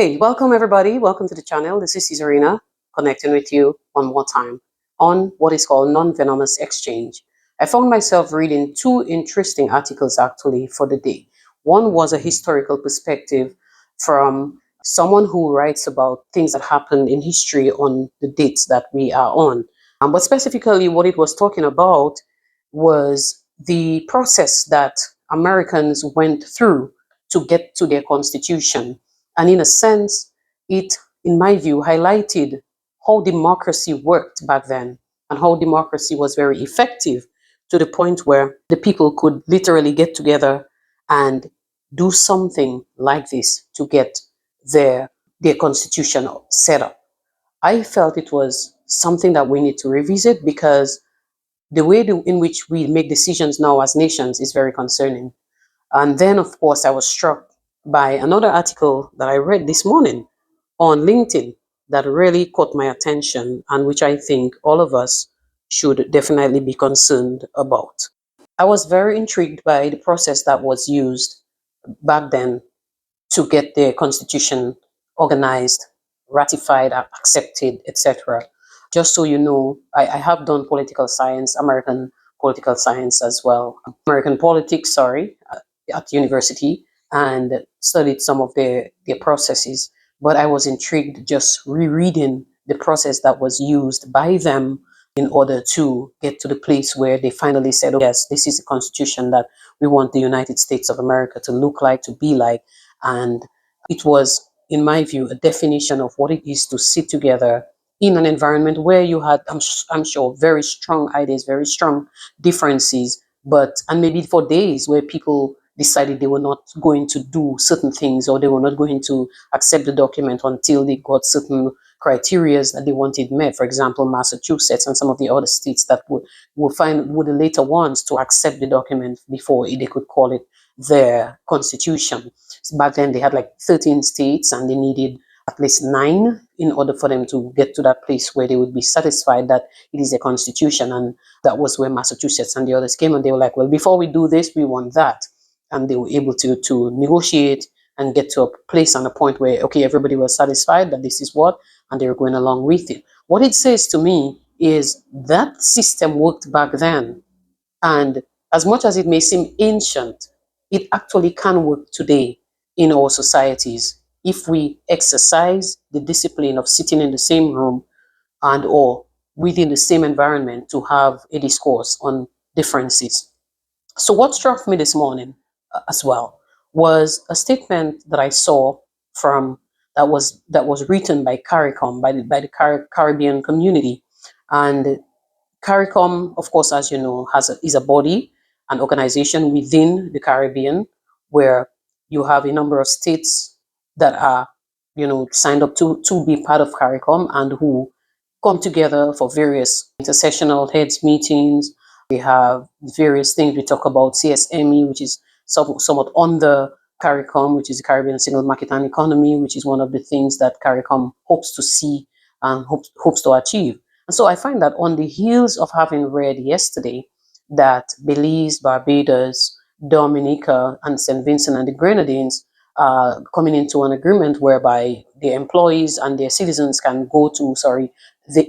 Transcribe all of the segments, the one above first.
Hey, welcome everybody. Welcome to the channel. This is Cesarina connecting with you one more time on what is called non-venomous exchange. I found myself reading two interesting articles actually for the day. One was a historical perspective from someone who writes about things that happened in history on the dates that we are on. But specifically, what it was talking about was the process that Americans went through to get to their constitution. And in a sense, it, in my view, highlighted how democracy worked back then and how democracy was very effective to the point where the people could literally get together and do something like this to get their, their constitution set up. I felt it was something that we need to revisit because the way in which we make decisions now as nations is very concerning. And then, of course, I was struck by another article that I read this morning on LinkedIn that really caught my attention and which I think all of us should definitely be concerned about. I was very intrigued by the process that was used back then to get the constitution organized, ratified, accepted, etc. Just so you know, I have done political science, American political science as well, American politics, sorry, at university, and studied some of their processes. But I was intrigued just rereading the process that was used by them in order to get to the place where they finally said, oh, yes, this is the constitution that we want the United States of America to look like, to be like. And it was, in my view, a definition of what it is to sit together in an environment where you had, I'm sure, very strong ideas, very strong differences, and maybe for days where people decided they were not going to do certain things or they were not going to accept the document until they got certain criteria that they wanted met. For example, Massachusetts and some of the other states that were the later ones to accept the document before they could call it their constitution. So back then they had like 13 states and they needed at least 9 in order for them to get to that place where they would be satisfied that it is a constitution. And that was where Massachusetts and the others came and they were like, well, before we do this, we want that. And they were able to negotiate and get to a place and a point where, okay, everybody was satisfied that this is what, and they were going along with it. What it says to me is that system worked back then. And as much as it may seem ancient, it actually can work today in our societies if we exercise the discipline of sitting in the same room and or within the same environment to have a discourse on differences. So what struck me this morning as well was a statement that I saw from that was written by Caricom, by the Caribbean community. And Caricom, of course, as you know, is a body, an organization within the Caribbean where you have a number of states that are, signed up to be part of Caricom and who come together for various intersessional heads meetings. We have various things. We talk about CSME, which is somewhat under Caricom, which is the Caribbean Single Market and Economy, which is one of the things that Caricom hopes to see and hopes to achieve. And so I find that on the heels of having read yesterday that Belize, Barbados, Dominica, and St. Vincent and the Grenadines are coming into an agreement whereby their employees and their citizens can go to,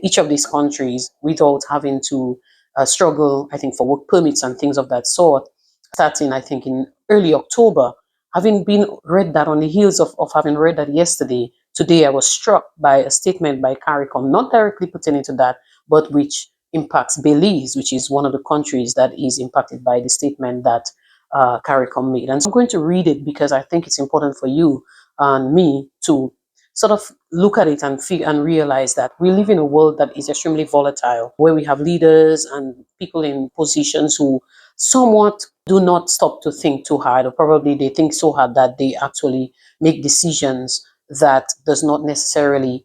each of these countries without having to struggle, I think, for work permits and things of that sort, starting, I think, in early October. Having been read that on the heels of having read that yesterday, today I was struck by a statement by CARICOM, not directly pertaining to that, but which impacts Belize, which is one of the countries that is impacted by the statement that CARICOM made. And so I'm going to read it because I think it's important for you and me to sort of look at it and realize that we live in a world that is extremely volatile, where we have leaders and people in positions who somewhat do not stop to think too hard, or probably they think so hard that they actually make decisions that does not necessarily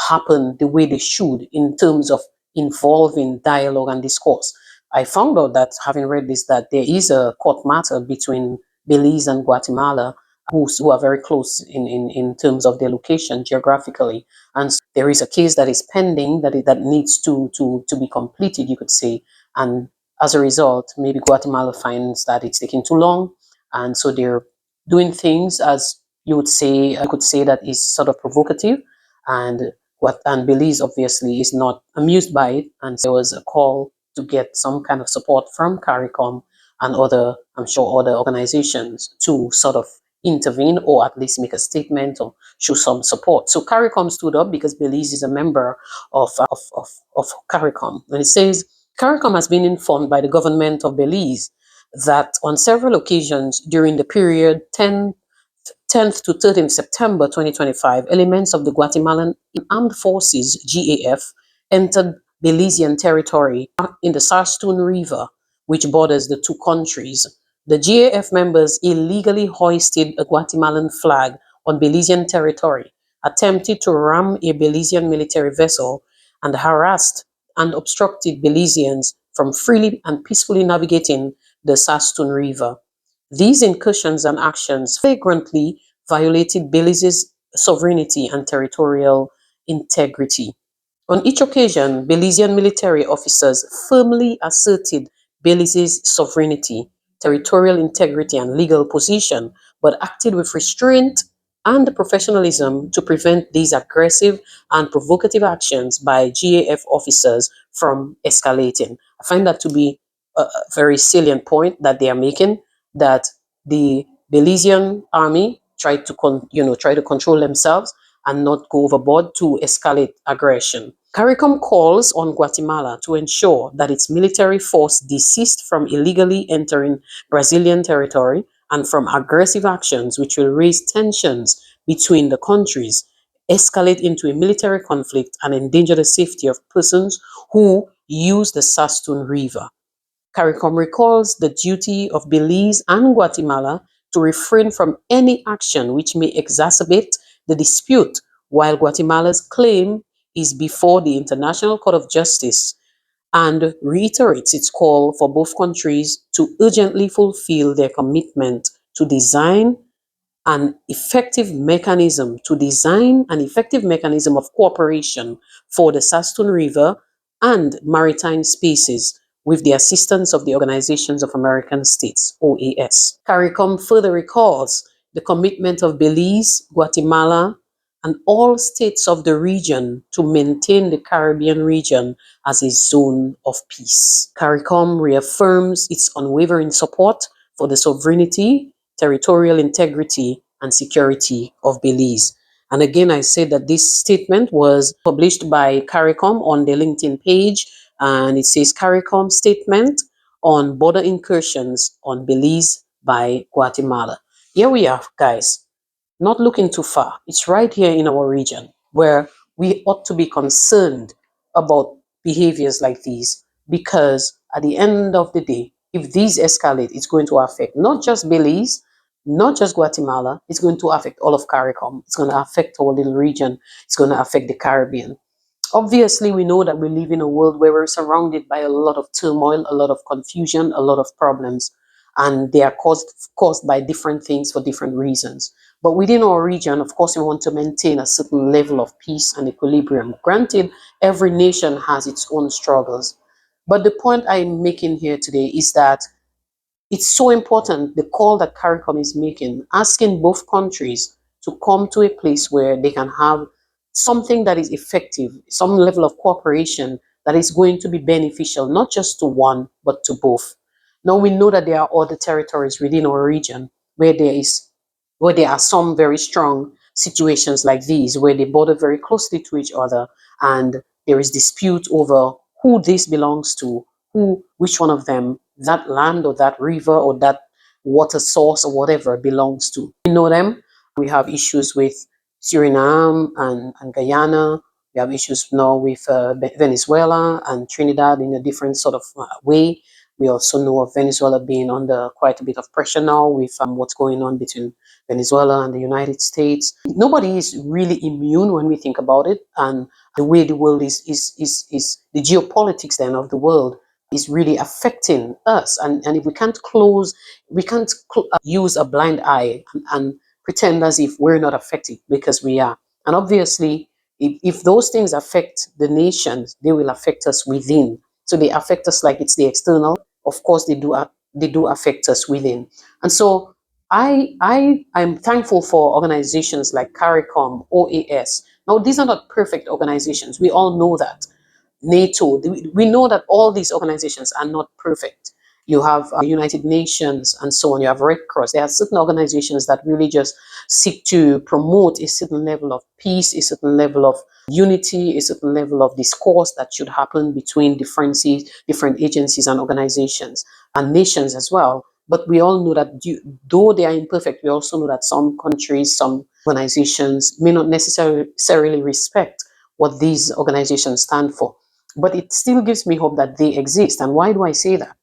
happen the way they should in terms of involving dialogue and discourse. I found out that, having read this, that there is a court matter between Belize and Guatemala who are very close in terms of their location geographically. And so there is a case that is pending that needs to be completed, you could say. And as a result, maybe Guatemala finds that it's taking too long. And so they're doing things as you would say, you could say that is sort of provocative, and Belize obviously is not amused by it, and there was a call to get some kind of support from Caricom and other, I'm sure, other organizations to sort of intervene or at least make a statement or show some support. So Caricom stood up because Belize is a member of Caricom, and it says Caricom has been informed by the government of Belize that on several occasions during the period 10th to 13th September 2025, elements of the Guatemalan Armed Forces GAF entered Belizean territory in the Sarstoon River, which borders the two countries. The GAF members illegally hoisted a Guatemalan flag on Belizean territory, attempted to ram a Belizean military vessel, and harassed and obstructed Belizeans from freely and peacefully navigating the Sarstoon River. These incursions and actions flagrantly violated Belize's sovereignty and territorial integrity. On each occasion, Belizean military officers firmly asserted Belize's sovereignty, territorial integrity, and legal position, but acted with restraint and professionalism to prevent these aggressive and provocative actions by GAF officers from escalating. I find that to be a very salient point that they are making, that the Belizean army try to control themselves and not go overboard to escalate aggression. CARICOM calls on Guatemala to ensure that its military force desist from illegally entering Brazilian territory and from aggressive actions which will raise tensions between the countries, escalate into a military conflict, and endanger the safety of persons who use the Sastun River. CARICOM recalls the duty of Belize and Guatemala to refrain from any action which may exacerbate the dispute, while Guatemala's claim is before the International Court of Justice, and reiterates its call for both countries to urgently fulfill their commitment to design an effective mechanism of cooperation for the Sastun River and maritime spaces with the assistance of the Organizations of American States, OAS. CARICOM further recalls the commitment of Belize, Guatemala, and all states of the region to maintain the Caribbean region as a zone of peace. CARICOM reaffirms its unwavering support for the sovereignty, territorial integrity, and security of Belize. And again, I say that this statement was published by CARICOM on their LinkedIn page, and it says CARICOM statement on border incursions on Belize by Guatemala. Here we are, guys, not looking too far. It's right here in our region where we ought to be concerned about behaviors like these, because at the end of the day, if these escalate, it's going to affect not just Belize, not just Guatemala, it's going to affect all of CARICOM. It's going to affect our little region. It's going to affect the Caribbean. Obviously, we know that we live in a world where we're surrounded by a lot of turmoil, a lot of confusion, a lot of problems, and they are caused by different things for different reasons. But within our region, of course, we want to maintain a certain level of peace and equilibrium. Granted, every nation has its own struggles. But the point I'm making here today is that it's so important, the call that CARICOM is making, asking both countries to come to a place where they can have something that is effective, some level of cooperation that is going to be beneficial, not just to one, but to both. Now we know that there are other territories within our region where there are some very strong situations like these, where they border very closely to each other, and there is dispute over who this belongs to, which one of them, that land or that river or that water source or whatever belongs to. We know them. We have issues with Suriname and Guyana. We have issues now with Venezuela and Trinidad in a different sort of way. We also know of Venezuela being under quite a bit of pressure now with what's going on between Venezuela and the United States. Nobody is really immune when we think about it, and the way the world is the geopolitics then of the world is really affecting us. And if we can't use a blind eye and pretend as if we're not affected, because we are. And obviously, if those things affect the nations, they will affect us within. So they affect us like it's the external. Of course, they do affect us within. And so I'm thankful for organizations like Caricom, OAS. Now, these are not perfect organizations. We all know that. NATO, we know that all these organizations are not perfect. You have the United Nations and so on. You have Red Cross. There are certain organizations that really just seek to promote a certain level of peace, a certain level of unity, a certain level of discourse that should happen between different agencies and organizations and nations as well. But we all know that though they are imperfect, we also know that some countries, some organizations may not necessarily respect what these organizations stand for. But it still gives me hope that they exist. And why do I say that?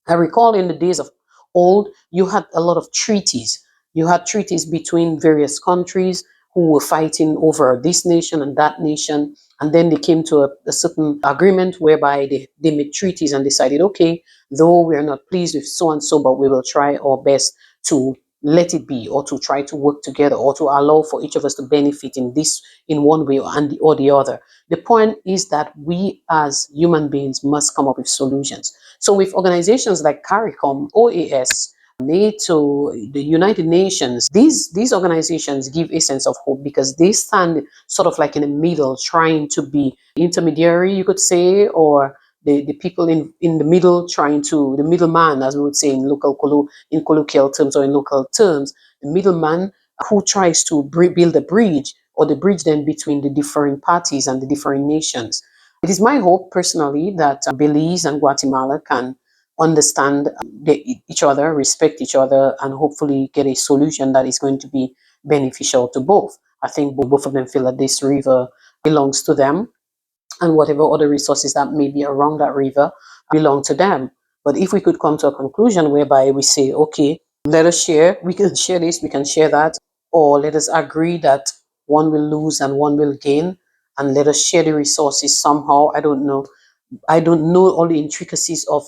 I recall in the days of old, you had a lot of treaties. You had treaties between various countries who were fighting over this nation and that nation. And then they came to a certain agreement whereby they made treaties and decided, okay, though we're not pleased with so and so, but we will try our best to let it be, or to try to work together, or to allow for each of us to benefit in this in one way or the other. The point is that we as human beings must come up with solutions. So with organizations like CARICOM, OAS, NATO, the United Nations, these organizations give a sense of hope because they stand sort of like in the middle, trying to be intermediary, you could say, or the people in the middle, trying to, the middleman, as we would say in in colloquial terms or in local terms, the middleman who tries to build a bridge, or the bridge then between the different parties and the different nations. It is my hope personally that Belize and Guatemala can understand each other, respect each other, and hopefully get a solution that is going to be beneficial to both. I think both of them feel that this river belongs to them, and whatever other resources that may be around that river belong to them. But if we could come to a conclusion whereby we say, okay, let us share, we can share this, we can share that, or let us agree that one will lose and one will gain, and let us share the resources somehow. I don't know all the intricacies of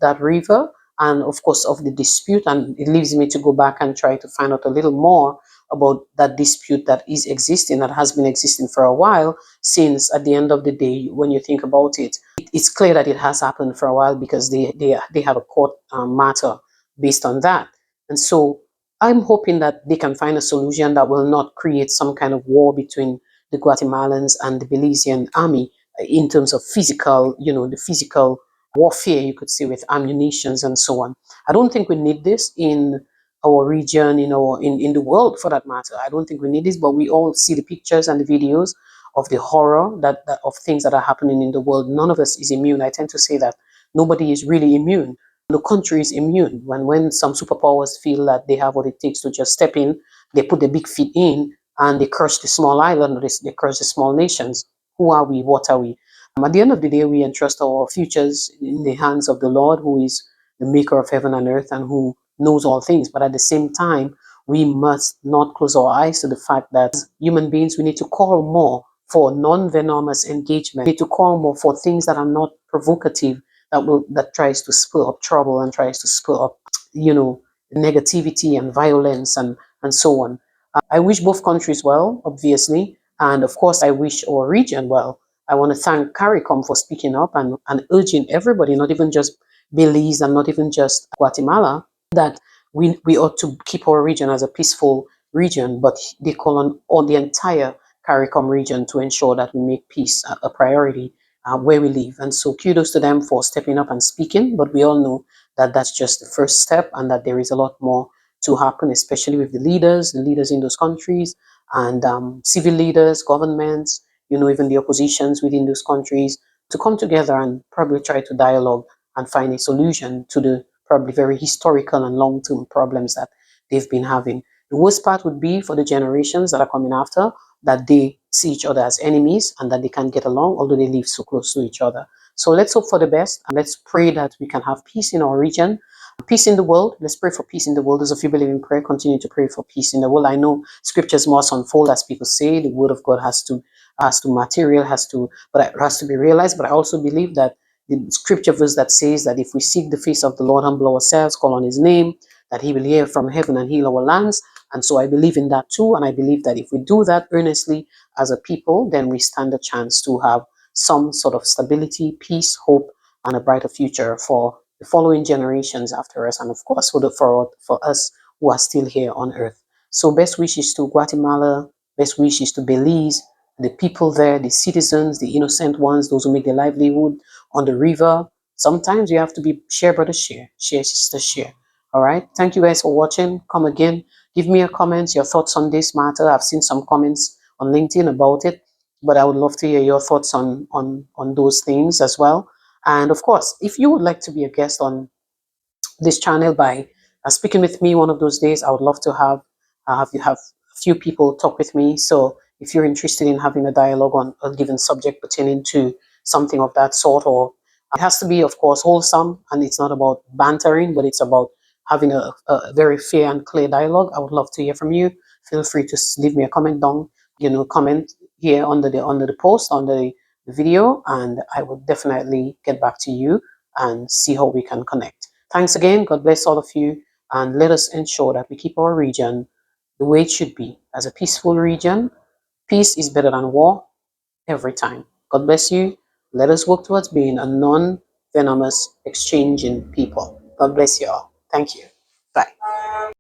that river, and of course of the dispute, and it leaves me to go back and try to find out a little more about that dispute that is existing, that has been existing for a while. Since at the end of the day, when you think about it's clear that it has happened for a while because they have a court matter based on that. And so I'm hoping that they can find a solution that will not create some kind of war between the Guatemalans and the Belizean army in terms of physical, the physical warfare, you could say, with ammunitions and so on. I don't think we need this in our region, in the world for that matter. I don't think we need this, but we all see the pictures and the videos of the horror that of things that are happening in the world. None of us is immune. I tend to say that nobody is really immune. No country is immune. When some superpowers feel that they have what it takes to just step in, they put the big feet in and they crush the small island, or they crush the small nations. Who are we? What are we? At the end of the day, we entrust our futures in the hands of the Lord, who is the maker of heaven and earth and who knows all things. But at the same time, we must not close our eyes to the fact that as human beings, we need to call more for non-venomous engagement. We need to call more for things that are not provocative, that tries to spur up trouble and tries to spur up, negativity and violence and so on. I wish both countries well, obviously, and of course, I wish our region well. I want to thank CARICOM for speaking up and urging everybody, not even just Belize and not even just Guatemala, that we ought to keep our region as a peaceful region, but they call on the entire CARICOM region to ensure that we make peace a priority where we live. And so kudos to them for stepping up and speaking, but we all know that that's just the first step and that there is a lot more to happen, especially with the leaders in those countries, and civil leaders, governments, even the oppositions within those countries, to come together and probably try to dialogue and find a solution to the probably very historical and long-term problems that they've been having. The worst part would be for the generations that are coming after, that they see each other as enemies and that they can't get along, although they live so close to each other. So let's hope for the best and let's pray that we can have peace in our region, peace in the world. Let's pray for peace in the world. Those of you believe in prayer, continue to pray for peace in the world. I know scriptures must unfold, as people say. The word of God has to but it has to be realized. But I also believe that the scripture verse that says that if we seek the face of the Lord, humble ourselves, call on his name, that he will hear from heaven and heal our lands. And so I believe in that too. And I believe that if we do that earnestly as a people, then we stand a chance to have some sort of stability, peace, hope, and a brighter future for the following generations after us. And of course, for us who are still here on earth. So best wishes to Guatemala, best wishes to Belize, the people there, the citizens, the innocent ones, those who make their livelihood on the river. Sometimes you have to be share, brother, share, sister, share. All right. Thank you guys for watching. Come again. Give me your comments, your thoughts on this matter. I've seen some comments on LinkedIn about it, but I would love to hear your thoughts on those things as well. And of course, if you would like to be a guest on this channel by speaking with me one of those days, I would love to have a few people talk with me. So if you're interested in having a dialogue on a given subject pertaining to something of that sort, or it has to be, of course, wholesome, and it's not about bantering, but it's about having a very fair and clear dialogue. I would love to hear from you. Feel free to leave me a comment down, comment here under the post, under the video, and I will definitely get back to you and see how we can connect. Thanks again. God bless all of you. And let us ensure that we keep our region the way it should be, as a peaceful region. Peace is better than war every time. God bless you. Let us work towards being a non venomous exchanging people. God bless you all. Thank you. Bye.